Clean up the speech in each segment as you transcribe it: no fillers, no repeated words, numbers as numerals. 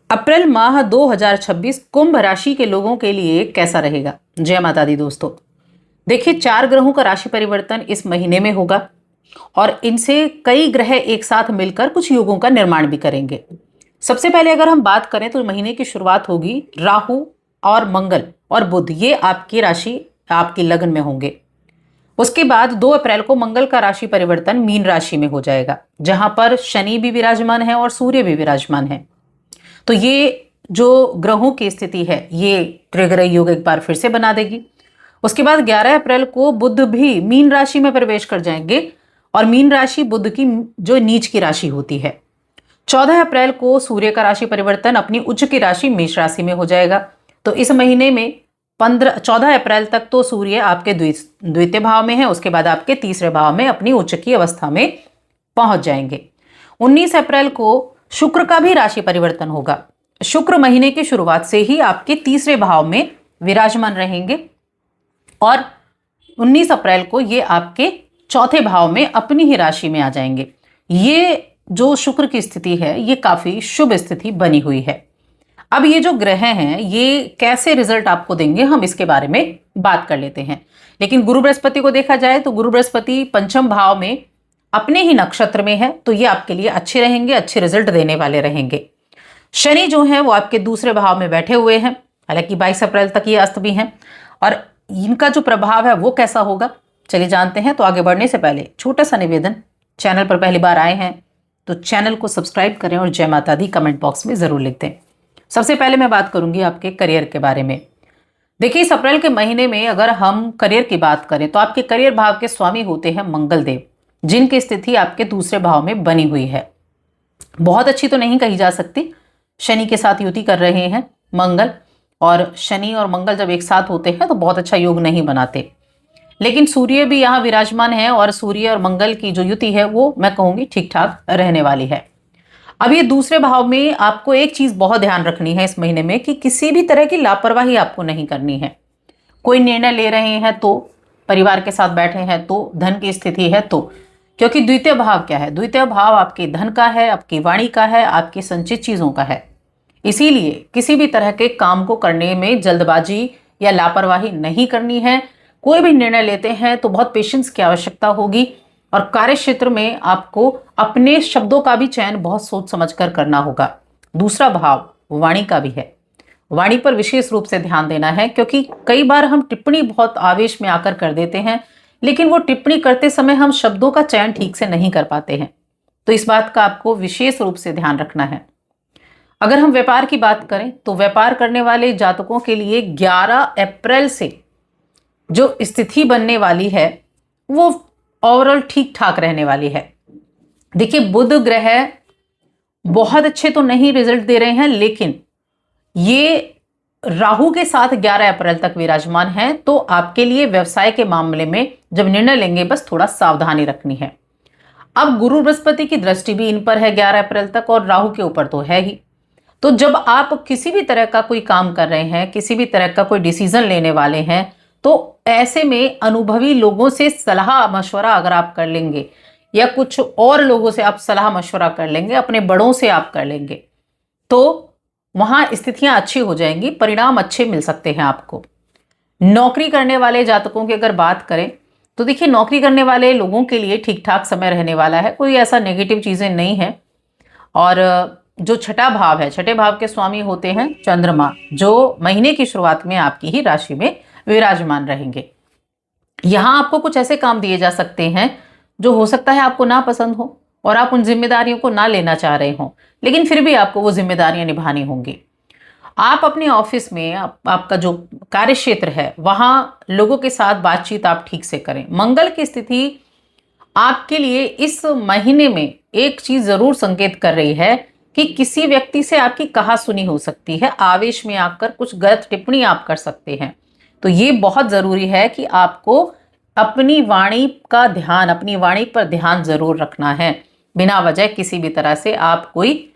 अप्रैल माह 2026 कुंभ राशि के लोगों के लिए कैसा रहेगा। जय माता दी दोस्तों। देखिए, 4 ग्रहों का राशि परिवर्तन इस महीने में होगा और इनसे कई ग्रह एक साथ मिलकर कुछ योगों का निर्माण भी करेंगे। सबसे पहले अगर हम बात करें तो महीने की शुरुआत होगी राहु और मंगल और बुध, ये आपकी राशि आपकी लग्न में होंगे। उसके बाद 2 अप्रैल को मंगल का राशि परिवर्तन मीन राशि में हो जाएगा, जहां पर शनि भी विराजमान है और सूर्य भी विराजमान है। तो ये जो ग्रहों की स्थिति है ये त्रिग्रह योग एक बार फिर से बना देगी। उसके बाद 11 अप्रैल को बुध भी मीन राशि में प्रवेश कर जाएंगे और मीन राशि बुध की जो नीच की राशि होती है। 14 अप्रैल को सूर्य का राशि परिवर्तन अपनी उच्च की राशि मेष राशि में हो जाएगा। तो इस महीने में 14 अप्रैल तक तो सूर्य आपके द्वितीय भाव में है, उसके बाद आपके तीसरे भाव में अपनी उच्च की अवस्था में पहुंच जाएंगे। 19 अप्रैल को शुक्र का भी राशि परिवर्तन होगा। शुक्र महीने की शुरुआत से ही आपके तीसरे भाव में विराजमान रहेंगे और 19 अप्रैल को ये आपके चौथे भाव में अपनी ही राशि में आ जाएंगे। ये जो शुक्र की स्थिति है ये काफी शुभ स्थिति बनी हुई है। अब ये जो ग्रह हैं ये कैसे रिजल्ट आपको देंगे हम इसके बारे में बात कर लेते हैं। लेकिन गुरु बृहस्पति को देखा जाए तो गुरु बृहस्पति पंचम भाव में अपने ही नक्षत्र में है, तो ये आपके लिए अच्छे रहेंगे, अच्छे रिजल्ट देने वाले रहेंगे। शनि जो है वो आपके दूसरे भाव में बैठे हुए हैं, हालांकि 22 अप्रैल तक ये अस्त भी हैं और इनका जो प्रभाव है वो कैसा होगा चलिए जानते हैं। तो आगे बढ़ने से पहले छोटा सा निवेदन, चैनल पर पहली बार आए हैं तो चैनल को सब्सक्राइब करें और जय माता दी कमेंट बॉक्स में जरूर लिख दें। सबसे पहले मैं बात करूंगी आपके करियर के बारे में। देखिए, इस अप्रैल के महीने में अगर हम करियर की बात करें तो आपके करियर भाव के स्वामी होते हैं मंगल देव, जिनकी स्थिति आपके दूसरे भाव में बनी हुई है। बहुत अच्छी तो नहीं कही जा सकती, शनि के साथ युति कर रहे हैं मंगल, और शनि और मंगल जब एक साथ होते हैं तो बहुत अच्छा योग नहीं बनाते। लेकिन सूर्य भी यहाँ विराजमान है और सूर्य और मंगल की जो युति है वो मैं कहूंगी ठीक ठाक रहने वाली है। अब ये दूसरे भाव में आपको एक चीज बहुत ध्यान रखनी है इस महीने में कि किसी भी तरह की लापरवाही आपको नहीं करनी है। कोई निर्णय ले रहे हैं तो, परिवार के साथ बैठे हैं तो, धन की स्थिति है तो, क्योंकि द्वितीय भाव क्या है, द्वितीय भाव आपके धन का है, आपकी वाणी का है, आपकी संचित चीजों का है। इसीलिए किसी भी तरह के काम को करने में जल्दबाजी या लापरवाही नहीं करनी है। कोई भी निर्णय लेते हैं तो बहुत पेशेंस की आवश्यकता होगी और कार्य क्षेत्र में आपको अपने शब्दों का भी चयन बहुत सोच समझकर करना होगा। दूसरा भाव वाणी का भी है, वाणी पर विशेष रूप से ध्यान देना है, क्योंकि कई बार हम टिप्पणी बहुत आवेश में आकर कर देते हैं, लेकिन वो टिप्पणी करते समय हम शब्दों का चयन ठीक से नहीं कर पाते हैं। तो इस बात का आपको विशेष रूप से ध्यान रखना है। अगर हम व्यापार की बात करें तो व्यापार करने वाले जातकों के लिए 11 अप्रैल से जो स्थिति बनने वाली है वो ओवरऑल ठीक ठाक रहने वाली है। देखिए, बुध ग्रह बहुत अच्छे तो नहीं रिजल्ट दे रहे हैं, लेकिन ये राहु के साथ 11 अप्रैल तक विराजमान है, तो आपके लिए व्यवसाय के मामले में जब निर्णय लेंगे बस थोड़ा सावधानी रखनी है। अब गुरु बृहस्पति की दृष्टि भी इन पर है 11 अप्रैल तक और राहु के ऊपर तो है ही। तो जब आप किसी भी तरह का कोई काम कर रहे हैं, किसी भी तरह का कोई डिसीजन लेने वाले हैं, तो ऐसे में अनुभवी लोगों से सलाह मशवरा अगर आप कर लेंगे या कुछ और लोगों से आप सलाह मशवरा कर लेंगे, अपने बड़ों से आप कर लेंगे, तो वहां स्थितियां अच्छी हो जाएंगी, परिणाम अच्छे मिल सकते हैं आपको। नौकरी करने वाले जातकों की अगर बात करें तो देखिए, नौकरी करने वाले लोगों के लिए ठीक ठाक समय रहने वाला है, कोई ऐसा नेगेटिव चीजें नहीं है। और जो छठा भाव है, छठे भाव के स्वामी होते हैं चंद्रमा, जो महीने की शुरुआत में आपकी ही राशि में विराजमान रहेंगे। यहां आपको कुछ ऐसे काम दिए जा सकते हैं जो हो सकता है आपको ना पसंद हो और आप उन जिम्मेदारियों को ना लेना चाह रहे हो, लेकिन फिर भी आपको वो जिम्मेदारियां निभानी होंगी। आप अपने ऑफिस में आपका जो कार्य क्षेत्र है वहां लोगों के साथ बातचीत आप ठीक से करें। मंगल की स्थिति आपके लिए इस महीने में एक चीज जरूर संकेत कर रही है कि किसी व्यक्ति से आपकी कहासुनी हो सकती है, आवेश में आकर कुछ गलत टिप्पणी आप कर सकते हैं। तो ये बहुत जरूरी है कि आपको अपनी वाणी का ध्यान, अपनी वाणी पर ध्यान जरूर रखना है। बिना वजह किसी भी तरह से आप कोई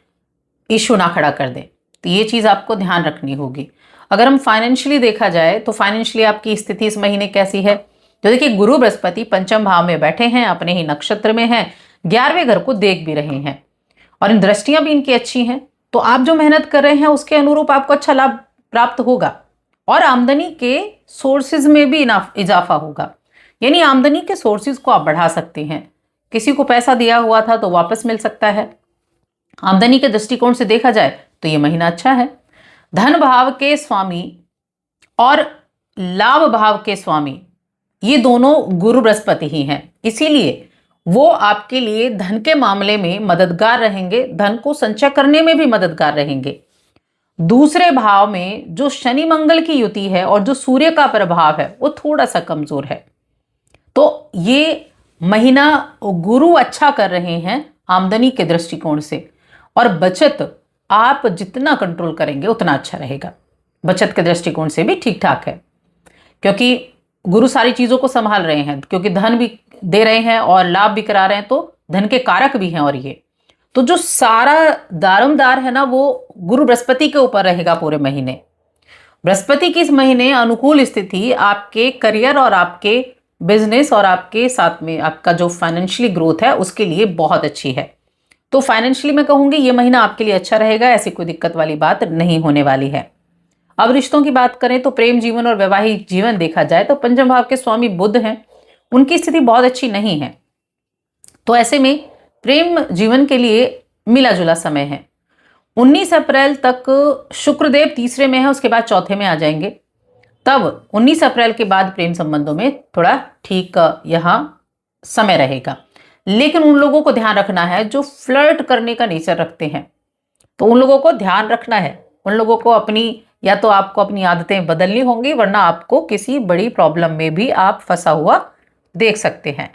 इशू ना खड़ा कर दें, तो ये चीज आपको ध्यान रखनी होगी। अगर हम फाइनेंशियली देखा जाए तो फाइनेंशियली आपकी स्थिति इस महीने कैसी है, तो देखिए, गुरु बृहस्पति पंचम भाव में बैठे हैं, अपने ही नक्षत्र में हैं, 11वें घर को देख भी रहे हैं और इन दृष्टियां भी इनकी अच्छी हैं। तो आप जो मेहनत कर रहे हैं उसके अनुरूप आपको अच्छा लाभ प्राप्त होगा और आमदनी के सोर्सेज में भी इजाफा होगा। यानी आमदनी के सोर्सेज को आप बढ़ा सकते हैं। किसी को पैसा दिया हुआ था तो वापस मिल सकता है। आमदनी के दृष्टिकोण से देखा जाए तो ये महीना अच्छा है। धन भाव के स्वामी और लाभ भाव के स्वामी ये दोनों गुरु बृहस्पति ही हैं, इसीलिए वो आपके लिए धन के मामले में मददगार रहेंगे, धन को संचय करने में भी मददगार रहेंगे। दूसरे भाव में जो शनि मंगल की युति है और जो सूर्य का प्रभाव है वो थोड़ा सा कमजोर है। तो ये महीना गुरु अच्छा कर रहे हैं आमदनी के दृष्टिकोण से, और बचत आप जितना कंट्रोल करेंगे उतना अच्छा रहेगा। बचत के दृष्टिकोण से भी ठीक ठाक है, क्योंकि गुरु सारी चीजों को संभाल रहे हैं, क्योंकि धन भी दे रहे हैं और लाभ भी करा रहे हैं, तो धन के कारक भी हैं। और ये तो जो सारा दारोमदार है ना वो गुरु बृहस्पति के ऊपर रहेगा पूरे महीने। बृहस्पति की इस महीने अनुकूल स्थिति आपके करियर और आपके बिजनेस और आपके साथ में आपका जो फाइनेंशियली ग्रोथ है उसके लिए बहुत अच्छी है। तो फाइनेंशियली मैं कहूंगी ये महीना आपके लिए अच्छा रहेगा, ऐसी कोई दिक्कत वाली बात नहीं होने वाली है। अब रिश्तों की बात करें तो प्रेम जीवन और वैवाहिक जीवन देखा जाए तो पंचम भाव के स्वामी बुध हैं, उनकी स्थिति बहुत अच्छी नहीं है। तो ऐसे में प्रेम जीवन के लिए मिला जुला समय है। 19 अप्रैल तक शुक्रदेव तीसरे में है, उसके बाद चौथे में आ जाएंगे। तब 19 अप्रैल के बाद प्रेम संबंधों में थोड़ा ठीक यहाँ समय रहेगा। लेकिन उन लोगों को ध्यान रखना है जो फ्लर्ट करने का नेचर रखते हैं, तो उन लोगों को ध्यान रखना है। उन लोगों को अपनी, या तो आपको अपनी आदतें बदलनी होंगी, वरना आपको किसी बड़ी प्रॉब्लम में भी आप फंसा हुआ देख सकते हैं।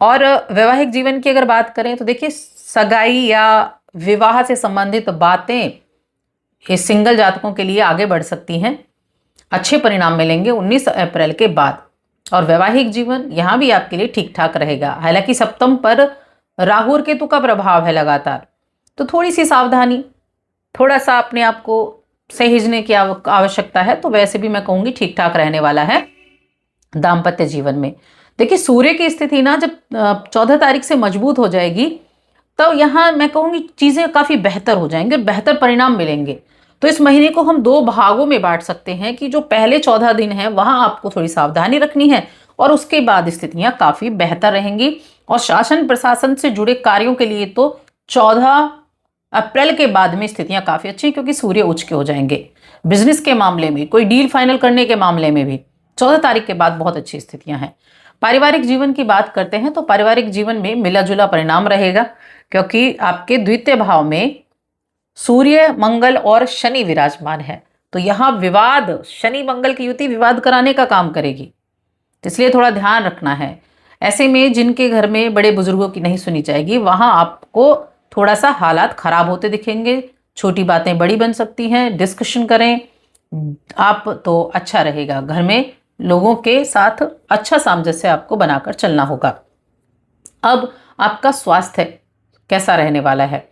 और वैवाहिक जीवन की अगर बात करें तो देखिए सगाई या विवाह से संबंधित बातें इस सिंगल जातकों के लिए आगे बढ़ सकती हैं। अच्छे परिणाम मिलेंगे 19 अप्रैल के बाद। और वैवाहिक जीवन यहाँ भी आपके लिए ठीक ठाक रहेगा। हालांकि सप्तम पर राहु और केतु का प्रभाव है लगातार, तो थोड़ी सी सावधानी, थोड़ा सा अपने आप को सहेजने की आवश्यकता है। तो वैसे भी मैं कहूँगी ठीक ठाक रहने वाला है दाम्पत्य जीवन में। देखिए सूर्य की स्थिति ना जब 14 तारीख से मजबूत हो जाएगी, तो यहाँ मैं कहूँगी चीज़ें काफ़ी बेहतर हो जाएंगे, बेहतर परिणाम मिलेंगे। तो इस महीने को हम 2 भागों में बांट सकते हैं कि जो पहले 14 दिन हैं वहाँ आपको थोड़ी सावधानी रखनी है, और उसके बाद स्थितियाँ काफ़ी बेहतर रहेंगी। और शासन प्रशासन से जुड़े कार्यों के लिए तो 14 अप्रैल के बाद में स्थितियाँ काफ़ी अच्छी, क्योंकि सूर्य उच्च के हो जाएंगे। बिजनेस के मामले में, कोई डील फाइनल करने के मामले में भी 14 तारीख के बाद बहुत अच्छी स्थितियाँ हैं। पारिवारिक जीवन की बात करते हैं तो पारिवारिक जीवन में मिला जुला परिणाम रहेगा, क्योंकि आपके द्वितीय भाव में सूर्य मंगल और शनि विराजमान है। तो यहाँ विवाद, शनि मंगल की युति विवाद कराने का काम करेगी, तो इसलिए थोड़ा ध्यान रखना है। ऐसे में जिनके घर में बड़े बुजुर्गों की नहीं सुनी जाएगी, वहाँ आपको थोड़ा सा हालात खराब होते दिखेंगे। छोटी बातें बड़ी बन सकती हैं, डिस्कशन करें आप तो अच्छा रहेगा। घर में लोगों के साथ अच्छा सामंजस्य आपको बनाकर चलना होगा। अब आपका स्वास्थ्य कैसा रहने वाला है,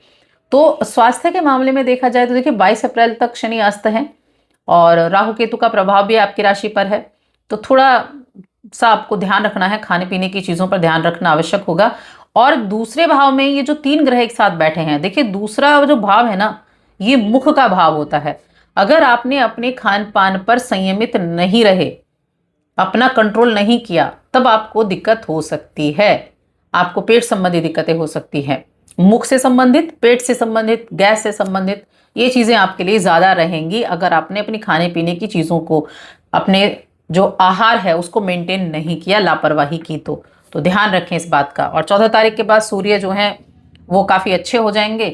तो स्वास्थ्य के मामले में देखा जाए तो देखिए 22 अप्रैल तक शनि अस्त है और राहु केतु का प्रभाव भी आपकी राशि पर है। तो थोड़ा सा आपको ध्यान रखना है, खाने पीने की चीज़ों पर ध्यान रखना आवश्यक होगा। और दूसरे भाव में ये जो 3 ग्रह एक साथ बैठे हैं, देखिए दूसरा जो भाव है ना, ये मुख का भाव होता है। अगर आपने अपने खान पान पर संयमित नहीं रहे, अपना कंट्रोल नहीं किया, तब आपको दिक्कत हो सकती है। आपको पेट संबंधी दिक्कतें हो सकती हैं, मुख से संबंधित, पेट से संबंधित, गैस से संबंधित, ये चीज़ें आपके लिए ज़्यादा रहेंगी अगर आपने अपनी खाने पीने की चीज़ों को, अपने जो आहार है उसको मेंटेन नहीं किया, लापरवाही की। तो ध्यान रखें इस बात का। और 14 तारीख के बाद सूर्य जो हैं वो काफ़ी अच्छे हो जाएंगे,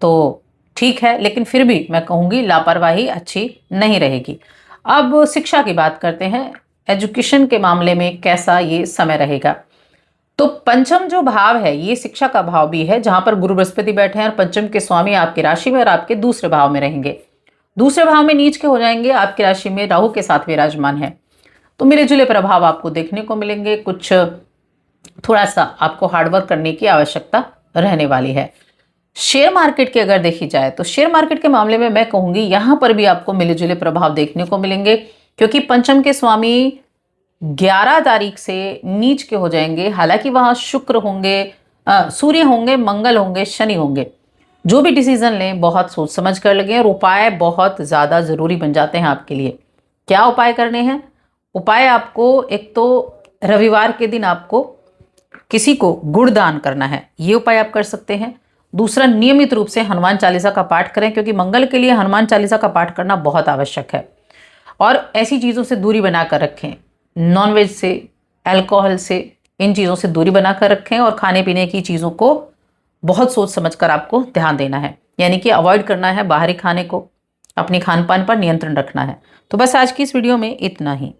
तो ठीक है, लेकिन फिर भी मैं कहूँगी लापरवाही अच्छी नहीं रहेगी। अब शिक्षा की बात करते हैं, एजुकेशन के मामले में कैसा ये समय रहेगा। तो पंचम जो भाव है ये शिक्षा का भाव भी है, जहां पर गुरु बृहस्पति बैठे हैं और पंचम के स्वामी आपकी राशि में और आपके दूसरे भाव में रहेंगे। दूसरे भाव में नीच के हो जाएंगे, आपकी राशि में राहु के साथ विराजमान है। तो मिले जुले प्रभाव आपको देखने को मिलेंगे। कुछ थोड़ा सा आपको हार्डवर्क करने की आवश्यकता रहने वाली है। शेयर मार्केट की अगर देखी जाए तो शेयर मार्केट के मामले में मैं कहूँगी यहाँ पर भी आपको मिले जुले प्रभाव देखने को मिलेंगे, क्योंकि पंचम के स्वामी 11 तारीख से नीच के हो जाएंगे। हालांकि वहाँ शुक्र होंगे, सूर्य होंगे, मंगल होंगे, शनि होंगे, जो भी डिसीजन लें बहुत सोच समझ कर लगें, और उपाय बहुत ज़्यादा ज़रूरी बन जाते हैं आपके लिए। क्या उपाय करने हैं? उपाय आपको, एक तो रविवार के दिन आपको किसी को गुड़ दान करना है, ये उपाय आप कर सकते हैं। दूसरा, नियमित रूप से हनुमान चालीसा का पाठ करें, क्योंकि मंगल के लिए हनुमान चालीसा का पाठ करना बहुत आवश्यक है। और ऐसी चीज़ों से दूरी बनाकर रखें, नॉनवेज से, अल्कोहल से, इन चीज़ों से दूरी बनाकर रखें। और खाने पीने की चीज़ों को बहुत सोच समझकर आपको ध्यान देना है, यानी कि अवॉइड करना है बाहरी खाने को, अपनी खान पान पर नियंत्रण रखना है। तो बस आज की इस वीडियो में इतना ही।